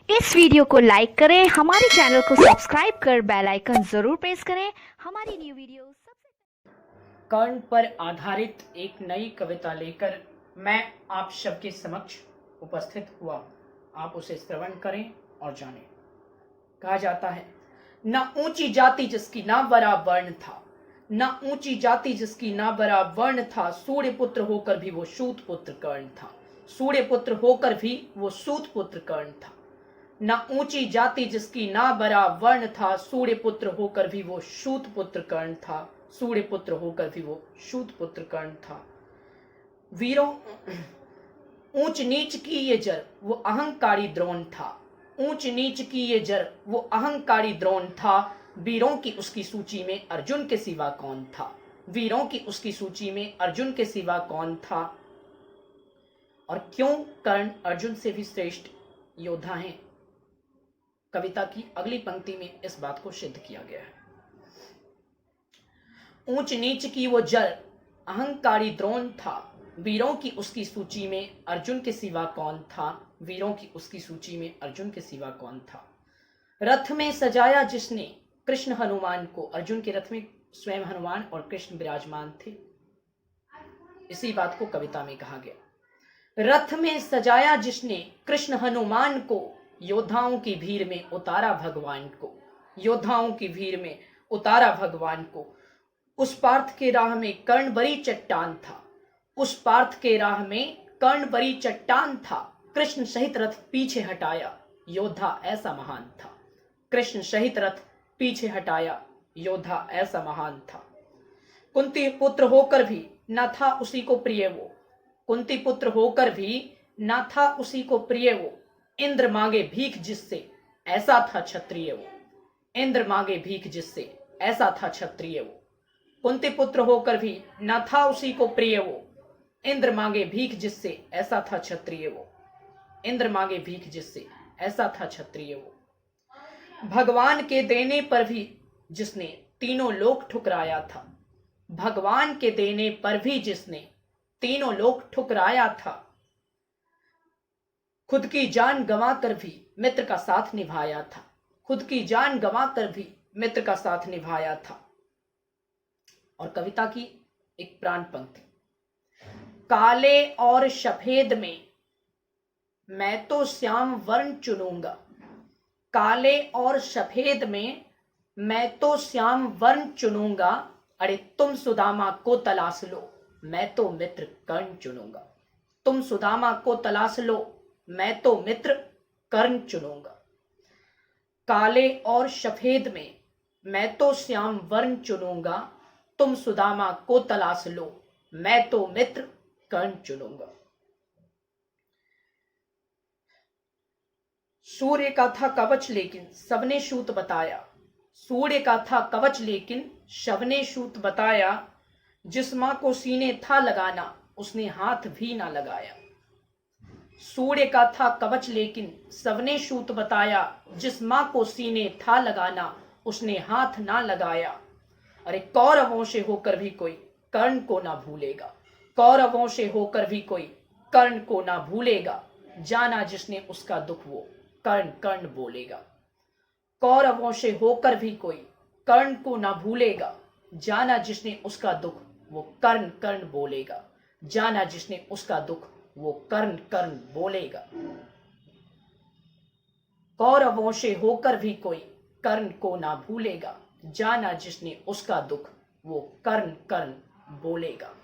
इस वीडियो को लाइक करें, हमारे चैनल को सब्सक्राइब कर बेल आइकन जरूर प्रेस करें हमारी न्यू वीडियो सबसे। कर्ण पर आधारित एक नई कविता लेकर मैं आप सबके समक्ष उपस्थित हुआ। आप उसे श्रवण करें और जानें। कहा जाता है, न ऊंची जाति जिसकी ना बड़ा वर्ण था, न ऊंची जाति जिसकी ना बड़ा वर्ण था, सूर्य पुत्र होकर भी वो सूत पुत्र कर्ण था। सूर्य पुत्र होकर भी वो सूत पुत्र कर्ण था। न ऊंची जाति जिसकी ना बड़ा वर्ण था, सूर्य पुत्र होकर भी वो सूत पुत्र कर्ण था। सूर्य पुत्र होकर भी वो सूत पुत्र कर्ण था। वीरों ऊंच नीच की ये जर वो अहंकारी द्रोण था। ऊंच नीच की ये जर वो अहंकारी द्रोण था। वीरों की उसकी सूची में अर्जुन के सिवा कौन था। वीरों की उसकी सूची में अर्जुन के सिवा कौन था। और क्यों कर्ण अर्जुन से भी श्रेष्ठ योद्धा हैं, कविता की अगली पंक्ति में इस बात को सिद्ध किया गया है। ऊंच नीच की वो जर अहंकारी द्रोण था। वीरों की उसकी सूची में अर्जुन के सिवा कौन था। वीरों की उसकी सूची में अर्जुन के सिवा कौन था। रथ में सजाया जिसने कृष्ण हनुमान को। अर्जुन के रथ में स्वयं हनुमान और कृष्ण विराजमान थे। इसी बात को कविता में कहा गया। रथ में सजाया जिसने कृष्ण हनुमान को, योद्धाओं की भीड़ में उतारा भगवान को। योद्धाओं की भीड़ में उतारा भगवान को। उस पार्थ के राह में कर्ण बड़ी चट्टान था। उस पार्थ के राह में कर्ण बड़ी चट्टान था। कृष्ण सहित रथ पीछे हटाया, योद्धा ऐसा महान था। कृष्ण सहित रथ पीछे हटाया, योद्धा ऐसा महान था। कुंती पुत्र होकर भी न था उसी को प्रिय वो। कुंती पुत्र होकर भी न था उसी को प्रिय वो। इंद्र मांगे भीख जिससे ऐसा था क्षत्रिय वो। इंद्र मांगे भीख जिससे ऐसा था क्षत्रिय वो। कुंती पुत्र होकर भी न था उसी को प्रिय वो। इंद्र मांगे भीख जिससे ऐसा था क्षत्रिय वो। इंद्र मांगे भीख जिससे ऐसा था क्षत्रिय वो। भगवान के देने पर भी जिसने तीनों लोक ठुकराया था। भगवान के देने पर भी जिसने तीनों लोक ठुकराया था। खुद की जान गंवा कर भी मित्र का साथ निभाया था। खुद की जान गंवा कर भी मित्र का साथ निभाया था। और कविता की एक प्राण पंक्ति। काले और सफेद में मैं तो श्याम वर्ण चुनूंगा। काले और सफेद में मैं तो श्याम वर्ण चुनूंगा। अरे तुम सुदामा को तलाश लो, मैं तो मित्र कर्ण चुनूंगा। तुम सुदामा को तलाश लो, मैं तो मित्र कर्ण चुनूंगा। काले और सफेद में मैं तो श्याम वर्ण चुनूंगा। तुम सुदामा को तलाश लो, मैं तो मित्र कर्ण चुनूंगा। सूर्य का था कवच लेकिन सबने सूत बताया। सूर्य का था कवच लेकिन सबने सूत बताया। जिस मां को सीने था लगाना उसने हाथ भी ना लगाया। सूर्य का था कवच लेकिन सबने सूत बताया। जिस मां को सीने था लगाना उसने हाथ ना लगाया। अरे कौरवों से होकर भी कोई कर्ण को ना भूलेगा। कौरवों से होकर भी कोई कर्ण को ना भूलेगा। जाना जिसने उसका दुख वो कर्ण कर्ण बोलेगा। कौरवों से होकर भी कोई कर्ण को ना भूलेगा। जाना जिसने उसका दुख वो कर्ण कर्ण बोलेगा। जाना जिसने उसका दुख वो कर्ण कर्ण बोलेगा। कौरवों से होकर भी कोई कर्ण को ना भूलेगा। जाना जिसने उसका दुख वो कर्ण कर्ण बोलेगा।